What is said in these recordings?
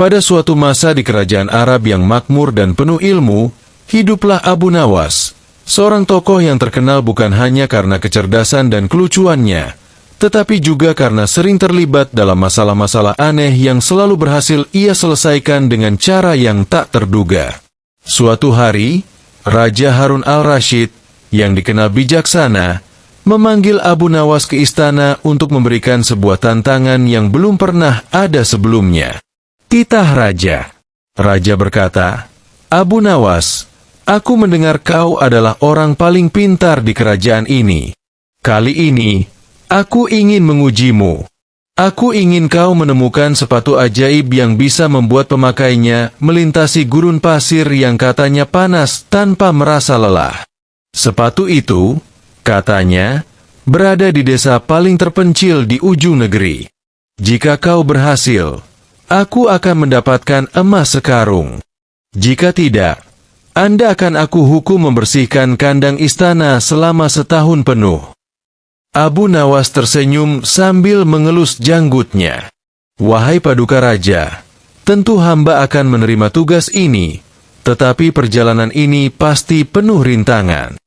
Pada suatu masa di kerajaan Arab yang makmur dan penuh ilmu, hiduplah Abu Nawas, seorang tokoh yang terkenal bukan hanya karena kecerdasan dan kelucuannya, tetapi juga karena sering terlibat dalam masalah-masalah aneh yang selalu berhasil ia selesaikan dengan cara yang tak terduga. Suatu hari, Raja Harun al-Rashid, yang dikenal bijaksana, memanggil Abu Nawas ke istana untuk memberikan sebuah tantangan yang belum pernah ada sebelumnya. Titah Raja. Raja berkata, "Abu Nawas, aku mendengar kau adalah orang paling pintar di kerajaan ini. Kali ini, aku ingin mengujimu. Aku ingin kau menemukan sepatu ajaib yang bisa membuat pemakainya melintasi gurun pasir yang katanya panas tanpa merasa lelah. Sepatu itu, katanya, berada di desa paling terpencil di ujung negeri. Jika kau berhasil, aku akan mendapatkan emas sekarung. Jika tidak, Anda akan aku hukum membersihkan kandang istana selama setahun penuh." Abu Nawas tersenyum sambil mengelus janggutnya. "Wahai Paduka Raja, tentu hamba akan menerima tugas ini, tetapi perjalanan ini pasti penuh rintangan.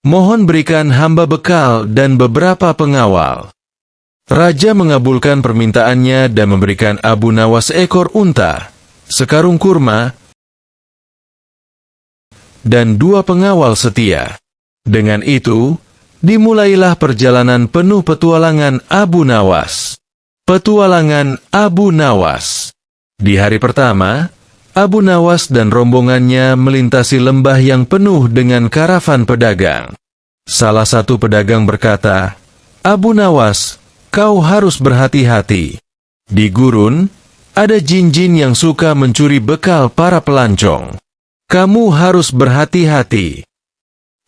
Mohon berikan hamba bekal dan beberapa pengawal." Raja mengabulkan permintaannya dan memberikan Abu Nawas seekor unta, sekarung kurma, dan 2 pengawal setia. Dengan itu, dimulailah perjalanan penuh petualangan Abu Nawas. Petualangan Abu Nawas. Di hari pertama, Abu Nawas dan rombongannya melintasi lembah yang penuh dengan karavan pedagang. Salah satu pedagang berkata, "Abu Nawas, kau harus berhati-hati. Di gurun, ada jin-jin yang suka mencuri bekal para pelancong. Kamu harus berhati-hati."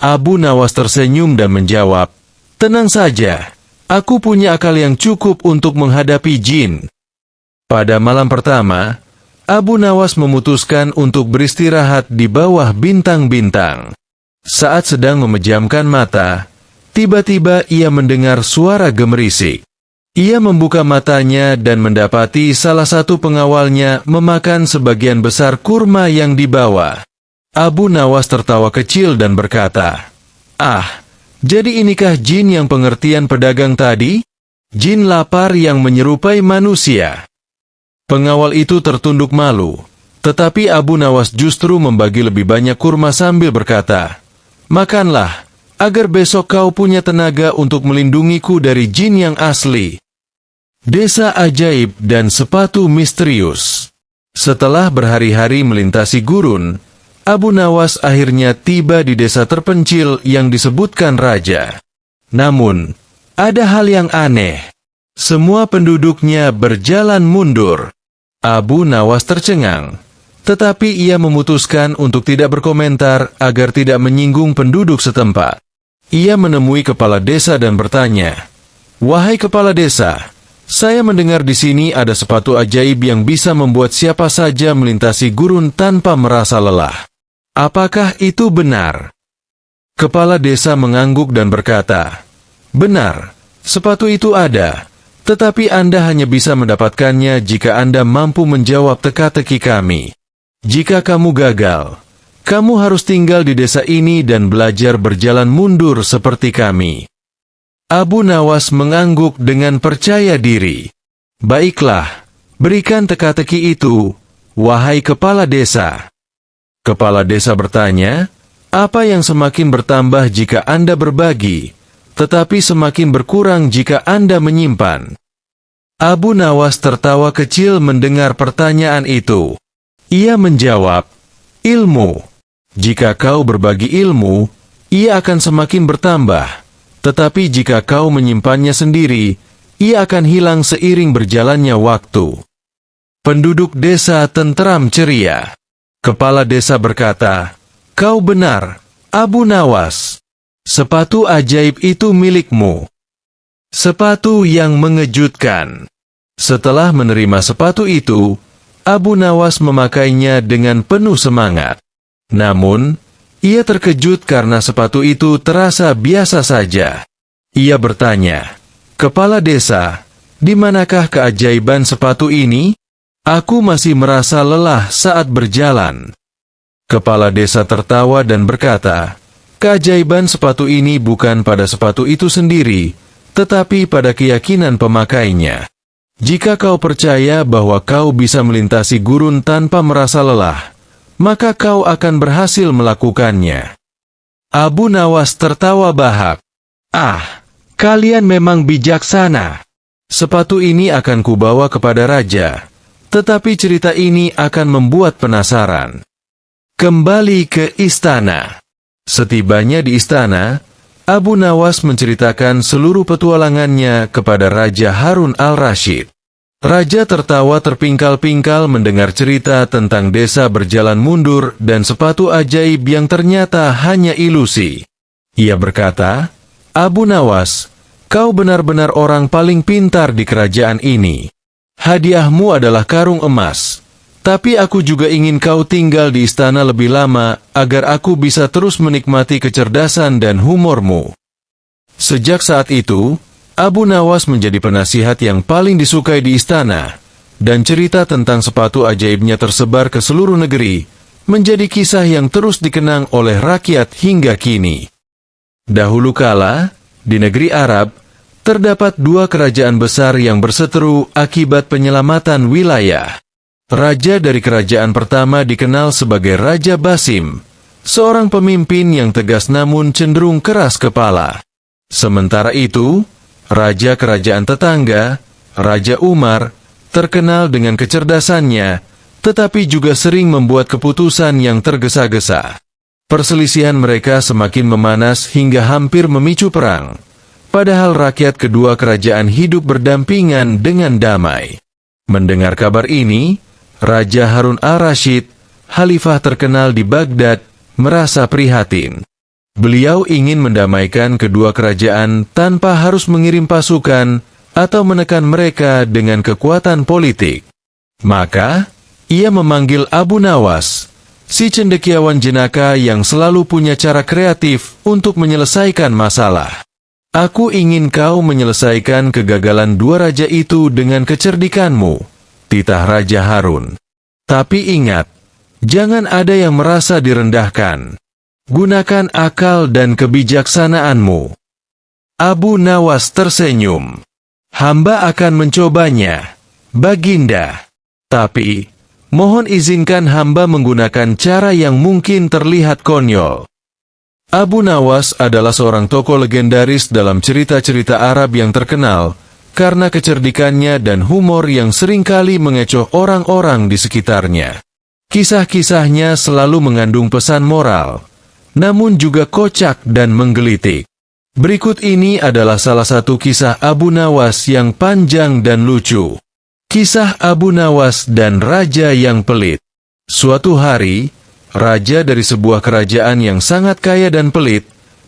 Abu Nawas tersenyum dan menjawab, "Tenang saja, aku punya akal yang cukup untuk menghadapi jin." Pada malam pertama, Abu Nawas memutuskan untuk beristirahat di bawah bintang-bintang. Saat sedang memejamkan mata, tiba-tiba ia mendengar suara gemerisik. Ia membuka matanya dan mendapati salah satu pengawalnya memakan sebagian besar kurma yang dibawa. Abu Nawas tertawa kecil dan berkata, "Ah, jadi inikah jin yang pengertian pedagang tadi? Jin lapar yang menyerupai manusia." Pengawal itu tertunduk malu, tetapi Abu Nawas justru membagi lebih banyak kurma sambil berkata, "Makanlah, agar besok kau punya tenaga untuk melindungiku dari jin yang asli." Desa ajaib dan sepatu misterius. Setelah berhari-hari melintasi gurun, Abu Nawas akhirnya tiba di desa terpencil yang disebutkan raja. Namun, ada hal yang aneh. Semua penduduknya berjalan mundur. Abu Nawas tercengang, tetapi ia memutuskan untuk tidak berkomentar agar tidak menyinggung penduduk setempat. Ia menemui kepala desa dan bertanya, "Wahai kepala desa, saya mendengar di sini ada sepatu ajaib yang bisa membuat siapa saja melintasi gurun tanpa merasa lelah. Apakah itu benar?" Kepala desa mengangguk dan berkata, "Benar, sepatu itu ada, tetapi Anda hanya bisa mendapatkannya jika Anda mampu menjawab teka-teki kami. Jika kamu gagal, kamu harus tinggal di desa ini dan belajar berjalan mundur seperti kami." Abu Nawas mengangguk dengan percaya diri. "Baiklah, berikan teka-teki itu, wahai kepala desa." Kepala desa bertanya, "Apa yang semakin bertambah jika Anda berbagi, tetapi semakin berkurang jika Anda menyimpan?" Abu Nawas tertawa kecil mendengar pertanyaan itu. Ia menjawab, "Ilmu. Jika kau berbagi ilmu, ia akan semakin bertambah. Tetapi jika kau menyimpannya sendiri, ia akan hilang seiring berjalannya waktu." Penduduk desa tenteram ceria. Kepala desa berkata, "Kau benar, Abu Nawas. Sepatu ajaib itu milikmu." Sepatu yang mengejutkan. Setelah menerima sepatu itu, Abu Nawas memakainya dengan penuh semangat. Namun, ia terkejut karena sepatu itu terasa biasa saja. Ia bertanya, "Kepala desa, di manakah keajaiban sepatu ini?" Aku masih merasa lelah saat berjalan. Kepala desa tertawa dan berkata, keajaiban sepatu ini bukan pada sepatu itu sendiri, tetapi pada keyakinan pemakainya. Jika kau percaya bahwa kau bisa melintasi gurun tanpa merasa lelah, maka kau akan berhasil melakukannya. Abu Nawas tertawa bahak. Ah, kalian memang bijaksana. Sepatu ini akan kubawa kepada raja, tetapi cerita ini akan membuat penasaran. Kembali ke istana. Setibanya di istana, Abu Nawas menceritakan seluruh petualangannya kepada Raja Harun al-Rashid. Raja tertawa terpingkal-pingkal mendengar cerita tentang desa berjalan mundur dan sepatu ajaib yang ternyata hanya ilusi. Ia berkata, Abu Nawas, kau benar-benar orang paling pintar di kerajaan ini. Hadiahmu adalah karung emas. Tapi aku juga ingin kau tinggal di istana lebih lama, agar aku bisa terus menikmati kecerdasan dan humormu. Sejak saat itu, Abu Nawas menjadi penasihat yang paling disukai di istana, dan cerita tentang sepatu ajaibnya tersebar ke seluruh negeri, menjadi kisah yang terus dikenang oleh rakyat hingga kini. Dahulu kala, di negeri Arab, terdapat dua kerajaan besar yang berseteru akibat penyelamatan wilayah. Raja dari kerajaan pertama dikenal sebagai Raja Basim, seorang pemimpin yang tegas namun cenderung keras kepala. Sementara itu, Raja kerajaan tetangga, Raja Umar, terkenal dengan kecerdasannya, tetapi juga sering membuat keputusan yang tergesa-gesa. Perselisihan mereka semakin memanas hingga hampir memicu perang, padahal rakyat kedua kerajaan hidup berdampingan dengan damai. Mendengar kabar ini, Raja Harun al-Rashid, khalifah terkenal di Baghdad, merasa prihatin. Beliau ingin mendamaikan kedua kerajaan tanpa harus mengirim pasukan atau menekan mereka dengan kekuatan politik. Maka, ia memanggil Abu Nawas, si cendekiawan jenaka yang selalu punya cara kreatif untuk menyelesaikan masalah. Aku ingin kau menyelesaikan kegagalan dua raja itu dengan kecerdikanmu, titah Raja Harun. Tapi ingat, jangan ada yang merasa direndahkan. Gunakan akal dan kebijaksanaanmu. Abu Nawas tersenyum. Hamba akan mencobanya, Baginda. Tapi, mohon izinkan hamba menggunakan cara yang mungkin terlihat konyol. Abu Nawas adalah seorang tokoh legendaris dalam cerita-cerita Arab yang terkenal, karena kecerdikannya dan humor yang seringkali mengecoh orang-orang di sekitarnya. Kisah-kisahnya selalu mengandung pesan moral, namun juga kocak dan menggelitik. Berikut ini adalah salah satu kisah Abu Nawas yang panjang dan lucu. Kisah Abu Nawas dan Raja yang Pelit. Suatu hari, raja dari sebuah kerajaan yang sangat kaya dan pelit,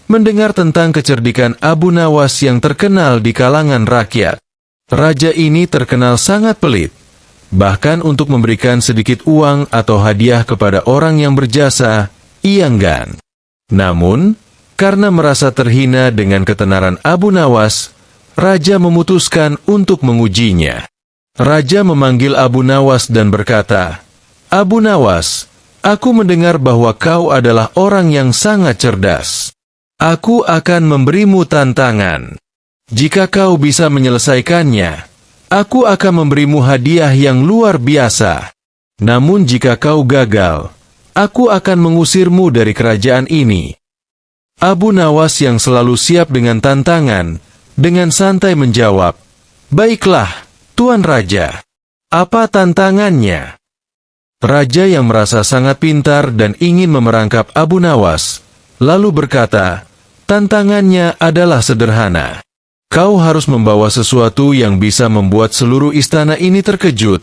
mendengar tentang kecerdikan Abu Nawas yang terkenal di kalangan rakyat. Raja ini terkenal sangat pelit, bahkan untuk memberikan sedikit uang atau hadiah kepada orang yang berjasa, ia enggan. Namun, karena merasa terhina dengan ketenaran Abu Nawas, raja memutuskan untuk mengujinya. Raja memanggil Abu Nawas dan berkata, Abu Nawas, aku mendengar bahwa kau adalah orang yang sangat cerdas. Aku akan memberimu tantangan. Jika kau bisa menyelesaikannya, aku akan memberimu hadiah yang luar biasa. Namun jika kau gagal, aku akan mengusirmu dari kerajaan ini. Abu Nawas yang selalu siap dengan tantangan, dengan santai menjawab, baiklah, Tuan Raja. Apa tantangannya? Raja yang merasa sangat pintar dan ingin memerangkap Abu Nawas, lalu berkata, tantangannya adalah sederhana. Kau harus membawa sesuatu yang bisa membuat seluruh istana ini terkejut,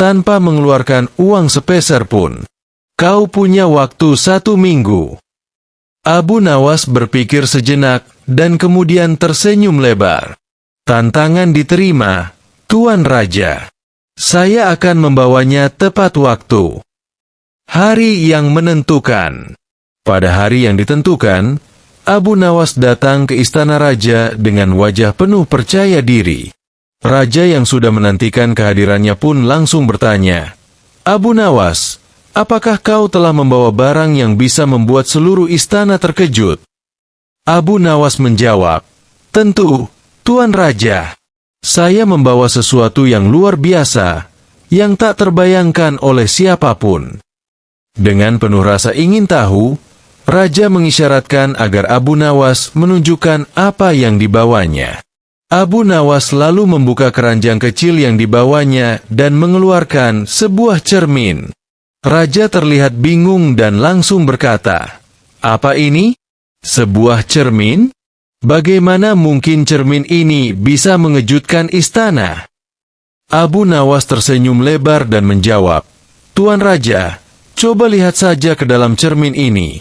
tanpa mengeluarkan uang sepeser pun. Kau punya waktu 1 minggu. Abu Nawas berpikir sejenak, dan kemudian tersenyum lebar. Tantangan diterima, Tuan Raja. Saya akan membawanya tepat waktu. Hari yang menentukan. Pada hari yang ditentukan, Abu Nawas datang ke istana raja dengan wajah penuh percaya diri. Raja yang sudah menantikan kehadirannya pun langsung bertanya, "Abu Nawas, apakah kau telah membawa barang yang bisa membuat seluruh istana terkejut?" Abu Nawas menjawab, "Tentu, Tuan Raja. Saya membawa sesuatu yang luar biasa, yang tak terbayangkan oleh siapapun." Dengan penuh rasa ingin tahu, Raja mengisyaratkan agar Abu Nawas menunjukkan apa yang dibawanya. Abu Nawas lalu membuka keranjang kecil yang dibawanya dan mengeluarkan sebuah cermin. Raja terlihat bingung dan langsung berkata, "Apa ini? Sebuah cermin? Bagaimana mungkin cermin ini bisa mengejutkan istana?" Abu Nawas tersenyum lebar dan menjawab, "Tuan Raja, coba lihat saja ke dalam cermin ini.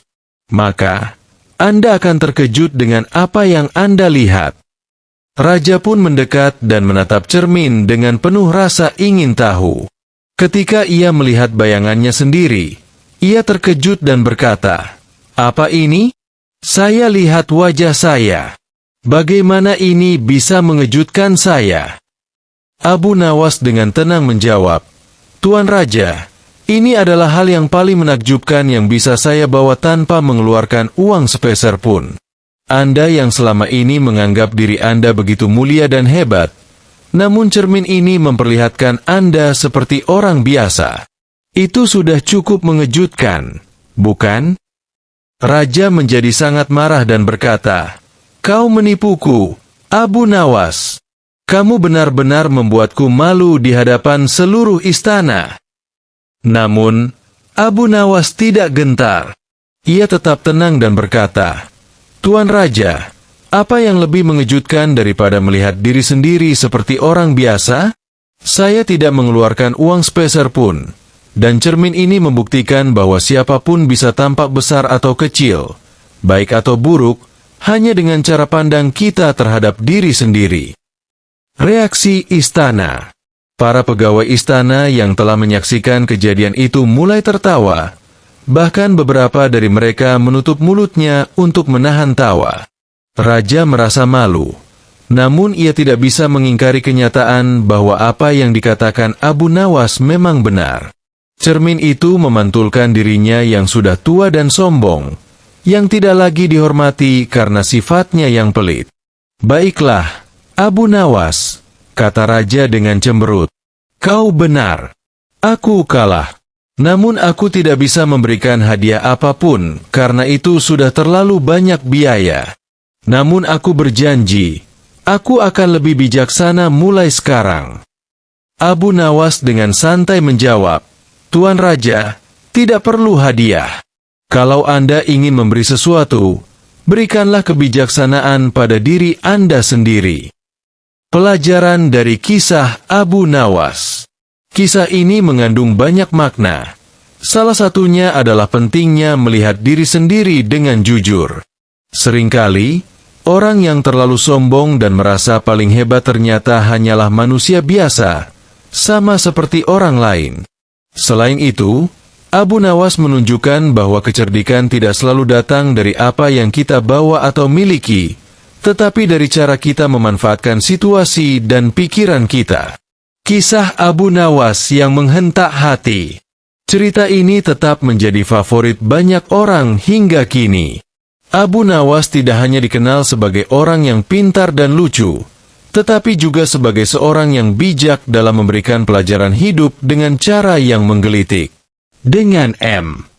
Maka, Anda akan terkejut dengan apa yang Anda lihat." Raja pun mendekat dan menatap cermin dengan penuh rasa ingin tahu. Ketika ia melihat bayangannya sendiri, ia terkejut dan berkata, "Apa ini? Saya lihat wajah saya. Bagaimana ini bisa mengejutkan saya?" Abu Nawas dengan tenang menjawab, "Tuan Raja, ini adalah hal yang paling menakjubkan yang bisa saya bawa tanpa mengeluarkan uang sepeser pun. Anda yang selama ini menganggap diri Anda begitu mulia dan hebat, namun cermin ini memperlihatkan Anda seperti orang biasa. Itu sudah cukup mengejutkan, bukan?" Raja menjadi sangat marah dan berkata, "Kau menipuku, Abu Nawas. Kamu benar-benar membuatku malu di hadapan seluruh istana." Namun, Abu Nawas tidak gentar. Ia tetap tenang dan berkata, "Tuan Raja, apa yang lebih mengejutkan daripada melihat diri sendiri seperti orang biasa? Saya tidak mengeluarkan uang sepeser pun, dan cermin ini membuktikan bahwa siapapun bisa tampak besar atau kecil, baik atau buruk, hanya dengan cara pandang kita terhadap diri sendiri." Reaksi istana. Para pegawai istana yang telah menyaksikan kejadian itu mulai tertawa. Bahkan beberapa dari mereka menutup mulutnya untuk menahan tawa. Raja merasa malu. Namun ia tidak bisa mengingkari kenyataan bahwa apa yang dikatakan Abu Nawas memang benar. Cermin itu memantulkan dirinya yang sudah tua dan sombong, yang tidak lagi dihormati karena sifatnya yang pelit. "Baiklah, Abu Nawas," kata Raja dengan cemberut. "Kau benar. Aku kalah. Namun aku tidak bisa memberikan hadiah apapun, karena itu sudah terlalu banyak biaya. Namun aku berjanji, aku akan lebih bijaksana mulai sekarang." Abu Nawas dengan santai menjawab, "Tuan Raja, tidak perlu hadiah. Kalau Anda ingin memberi sesuatu, berikanlah kebijaksanaan pada diri Anda sendiri." Pelajaran dari kisah Abu Nawas. Kisah ini mengandung banyak makna. Salah satunya adalah pentingnya melihat diri sendiri dengan jujur. Seringkali, orang yang terlalu sombong dan merasa paling hebat ternyata hanyalah manusia biasa, sama seperti orang lain. Selain itu, Abu Nawas menunjukkan bahwa kecerdikan tidak selalu datang dari apa yang kita bawa atau miliki, tetapi dari cara kita memanfaatkan situasi dan pikiran kita. Kisah Abu Nawas yang menghentak hati. Cerita ini tetap menjadi favorit banyak orang hingga kini. Abu Nawas tidak hanya dikenal sebagai orang yang pintar dan lucu, tetapi juga sebagai seorang yang bijak dalam memberikan pelajaran hidup dengan cara yang menggelitik. Dengan M.